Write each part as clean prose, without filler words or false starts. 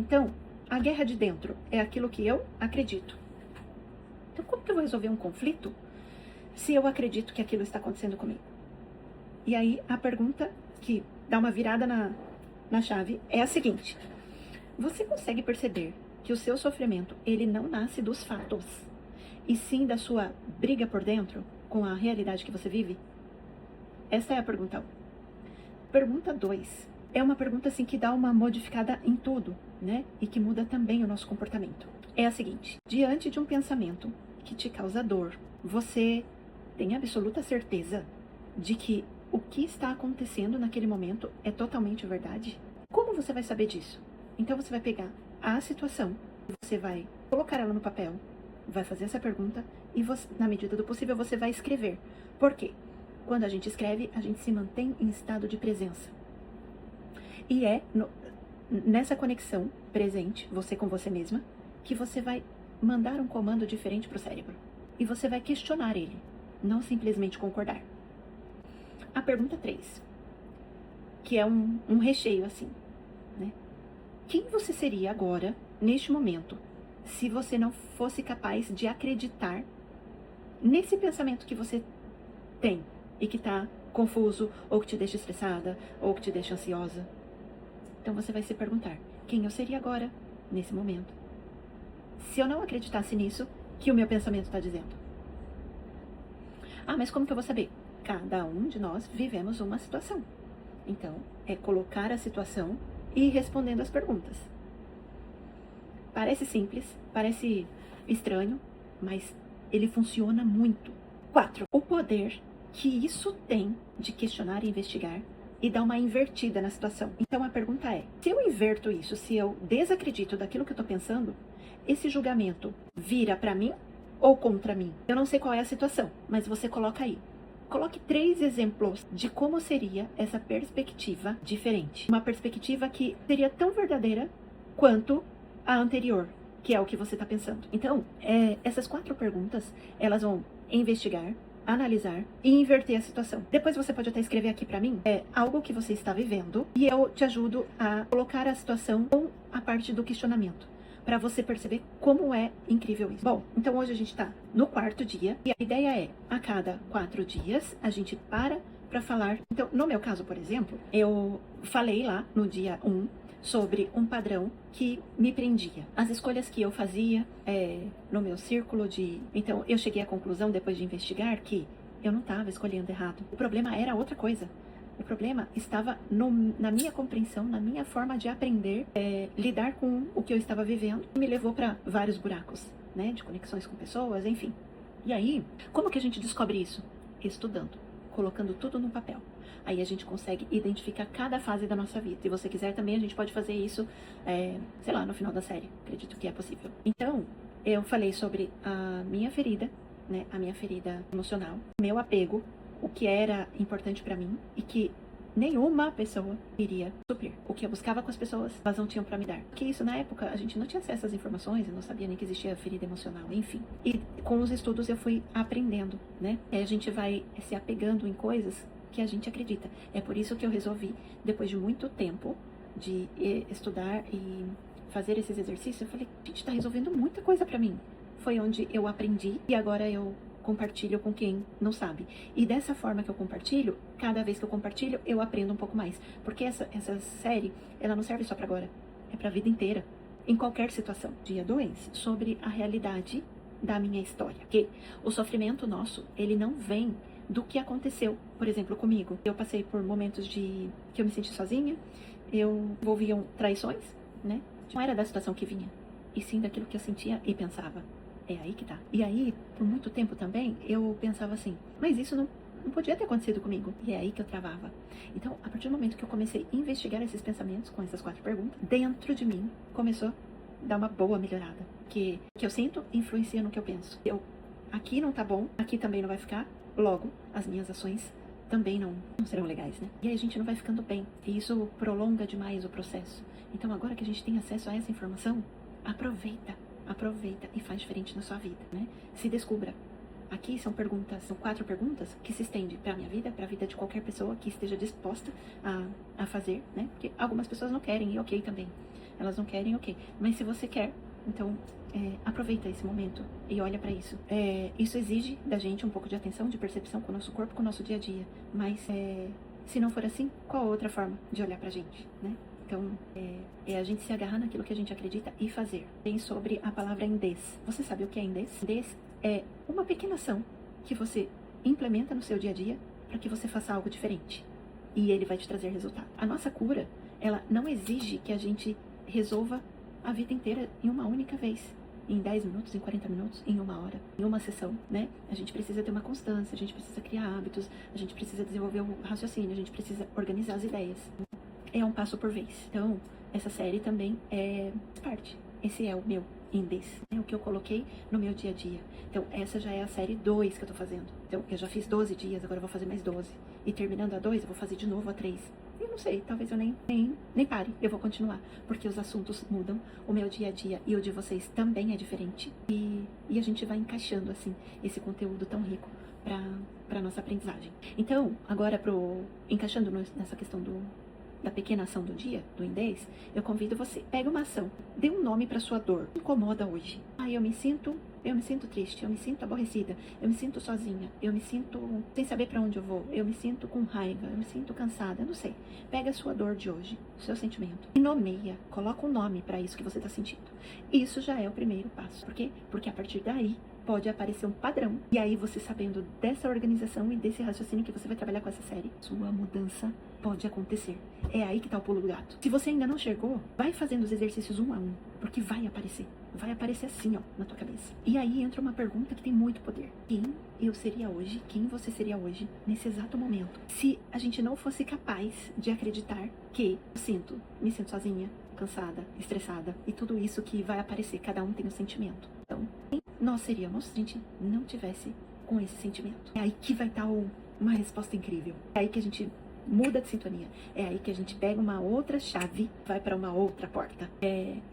Então, a guerra de dentro é aquilo que eu acredito. Então, como que eu vou resolver um conflito se eu acredito que aquilo está acontecendo comigo? E aí, a pergunta que dá uma virada na chave é a seguinte: você consegue perceber que o seu sofrimento, ele não nasce dos fatos, e sim da sua briga por dentro com a realidade que você vive? Essa é a pergunta 1. Pergunta 2 é uma pergunta assim que dá uma modificada em tudo, né? E que muda também o nosso comportamento. É a seguinte: diante de um pensamento que te causa dor, você tem absoluta certeza de que o que está acontecendo naquele momento é totalmente verdade? Como você vai saber disso? Então você vai pegar a situação, você vai colocar ela no papel, vai fazer essa pergunta e você, na medida do possível, você vai escrever. Por quê? Quando a gente escreve, a gente se mantém em estado de presença. E é nessa conexão presente, você com você mesma, que você vai mandar um comando diferente para o cérebro. E você vai questionar ele, não simplesmente concordar. A pergunta 3, que é um recheio assim, né? Quem você seria agora, neste momento, se você não fosse capaz de acreditar nesse pensamento que você tem e que está confuso, ou que te deixa estressada, ou que te deixa ansiosa? Então você vai se perguntar: quem eu seria agora, nesse momento, se eu não acreditasse nisso que o meu pensamento está dizendo? Ah, mas como que eu vou saber? Cada um de nós vivemos uma situação. Então, é colocar a situação e ir respondendo as perguntas. Parece simples, parece estranho, mas ele funciona muito. 4. O poder que isso tem de questionar e investigar e dar uma invertida na situação. Então a pergunta é: se eu inverto isso, se eu desacredito daquilo que eu estou pensando, esse julgamento vira para mim ou contra mim? Eu não sei qual é a situação, mas você coloca aí. Coloque 3 exemplos de como seria essa perspectiva diferente. Uma perspectiva que seria tão verdadeira quanto a anterior, que é o que você está pensando. Então, essas 4 perguntas, elas vão investigar, analisar e inverter a situação. Depois você pode até escrever aqui para mim algo que você está vivendo e eu te ajudo a colocar a situação com a parte do questionamento, para você perceber como é incrível isso. Bom, então hoje a gente tá no 4º dia e a ideia é, a cada 4 dias, a gente para falar. Então, no meu caso, por exemplo, eu falei lá no dia 1 sobre um padrão que me prendia. As escolhas que eu fazia no meu círculo de... Então, eu cheguei à conclusão, depois de investigar, que eu não estava escolhendo errado. O problema era outra coisa. O problema estava na minha compreensão, na minha forma de aprender, lidar com o que eu estava vivendo, que me levou para vários buracos, né, de conexões com pessoas, enfim. E aí, como que a gente descobre isso? Estudando, colocando tudo no papel. Aí a gente consegue identificar cada fase da nossa vida. Se você quiser também, a gente pode fazer isso, sei lá, no final da série. Acredito que é possível. Então, eu falei sobre a minha ferida, né, a minha ferida emocional, meu apego, o que era importante pra mim e que nenhuma pessoa iria suprir. O que eu buscava com as pessoas, elas não tinham pra me dar. Porque isso, na época, a gente não tinha acesso às informações, eu não sabia nem que existia ferida emocional, enfim. E com os estudos eu fui aprendendo, né? E a gente vai se apegando em coisas que a gente acredita. É por isso que eu resolvi, depois de muito tempo de estudar e fazer esses exercícios, eu falei: gente, tá resolvendo muita coisa pra mim. Foi onde eu aprendi e agora eu compartilho com quem não sabe. E dessa forma que eu compartilho, cada vez que eu compartilho, eu aprendo um pouco mais. Porque essa série, ela não serve só pra agora, é pra vida inteira, em qualquer situação. Dia 2, sobre a realidade da minha história. Porque o sofrimento nosso, ele não vem do que aconteceu, por exemplo, comigo. Eu passei por momentos que eu me senti sozinha, eu envolviam traições, né? Não era da situação que vinha, e sim daquilo que eu sentia e pensava. É aí que tá. E aí, por muito tempo também, eu pensava assim: mas isso não podia ter acontecido comigo. E é aí que eu travava. Então, a partir do momento que eu comecei a investigar esses pensamentos com essas 4 perguntas, dentro de mim começou a dar uma boa melhorada. Que eu sinto influencia no que eu penso. Aqui não tá bom, aqui também não vai ficar, logo as minhas ações também não serão legais, né? E aí a gente não vai ficando bem. E isso prolonga demais o processo. Então, agora que a gente tem acesso a essa informação, aproveita e faz diferente na sua vida, né? Se descubra. Aqui são 4 perguntas que se estendem para a minha vida, para a vida de qualquer pessoa que esteja disposta a fazer, né? Porque algumas pessoas não querem, e ok também. elas não querem, ok. Mas se você quer, então aproveita esse momento e olha para isso. Isso exige da gente um pouco de atenção, de percepção com o nosso corpo, com o nosso dia a dia. Mas se não for assim, qual outra forma de olhar pra gente, né? Então, é a gente se agarrar naquilo que a gente acredita e fazer. Tem sobre a palavra indês. Você sabe o que é indês? Indês é uma pequena ação que você implementa no seu dia a dia para que você faça algo diferente. E ele vai te trazer resultado. A nossa cura, ela não exige que a gente resolva a vida inteira em uma única vez. Em 10 minutos, em 40 minutos, em uma hora, em uma sessão, né? A gente precisa ter uma constância, a gente precisa criar hábitos, a gente precisa desenvolver o raciocínio, a gente precisa organizar as ideias. É um passo por vez. Então, essa série também é parte. Esse é o meu índice, é o que eu coloquei no meu dia a dia. Então, essa já é a série 2 que eu tô fazendo. Então, eu já fiz 12 dias, agora eu vou fazer mais 12. E terminando a 2, eu vou fazer de novo a 3. Eu não sei, talvez eu nem pare, eu vou continuar, porque os assuntos mudam, o meu dia a dia e o de vocês também é diferente, e a gente vai encaixando, assim, esse conteúdo tão rico para nossa aprendizagem. Então, agora encaixando nessa questão da pequena ação do dia, do indês, eu convido você, pega uma ação, dê um nome para sua dor, me incomoda hoje. Eu me sinto triste, eu me sinto aborrecida, eu me sinto sozinha, eu me sinto sem saber para onde eu vou, eu me sinto com raiva, eu me sinto cansada, eu não sei. Pega a sua dor de hoje, o seu sentimento, e nomeia, coloca um nome para isso que você está sentindo. Isso já é o primeiro passo. Por quê? Porque a partir daí pode aparecer um padrão. E aí você sabendo dessa organização e desse raciocínio que você vai trabalhar com essa série, sua mudança pode acontecer. É aí que tá o pulo do gato. Se você ainda não chegou, vai fazendo os exercícios um a um, porque vai aparecer. Vai aparecer assim, ó, na tua cabeça. E aí entra uma pergunta que tem muito poder. Quem eu seria hoje? Quem você seria hoje, nesse exato momento? Se a gente não fosse capaz de acreditar que me sinto sozinha, cansada, estressada, e tudo isso que vai aparecer, cada um tem um sentimento. Então, quem nós seríamos se a gente não tivesse com esse sentimento? É aí que vai estar uma resposta incrível. É aí que a gente muda de sintonia. É aí que a gente pega uma outra chave, vai para uma outra porta.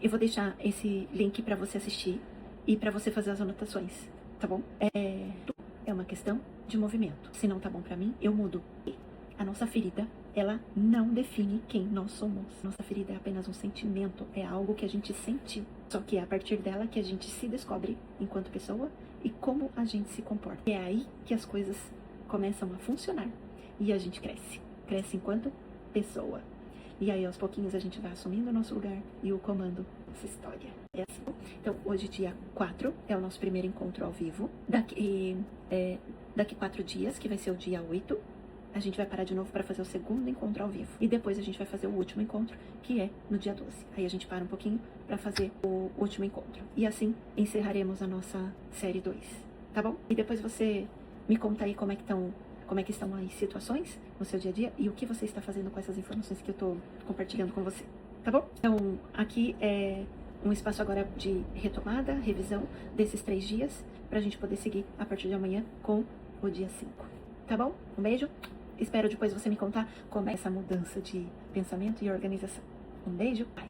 Eu vou deixar esse link para você assistir e para você fazer as anotações, tá bom? É uma questão de movimento. Se não tá bom para mim, eu mudo. A nossa ferida, ela não define quem nós somos. Nossa ferida é apenas um sentimento, é algo que a gente sentiu. Só que é a partir dela que a gente se descobre enquanto pessoa e como a gente se comporta. É aí que as coisas começam a funcionar e a gente cresce. Cresce enquanto pessoa. E aí, aos pouquinhos, a gente vai assumindo o nosso lugar e o comando dessa história. É assim. Então, hoje, dia 4, é o nosso primeiro encontro ao vivo. Daqui 4 dias, que vai ser o dia 8, a gente vai parar de novo para fazer o segundo encontro ao vivo. E depois a gente vai fazer o último encontro, que é no dia 12. Aí a gente para um pouquinho para fazer o último encontro. E assim, encerraremos a nossa série 2. Tá bom? E depois você me conta aí como é que estão as situações no seu dia a dia e o que você está fazendo com essas informações que eu estou compartilhando com você, tá bom? Então, aqui é um espaço agora de retomada, revisão desses 3 dias, pra gente poder seguir a partir de amanhã com o dia 5, tá bom? Um beijo, espero depois você me contar como é essa mudança de pensamento e organização. Um beijo, bye!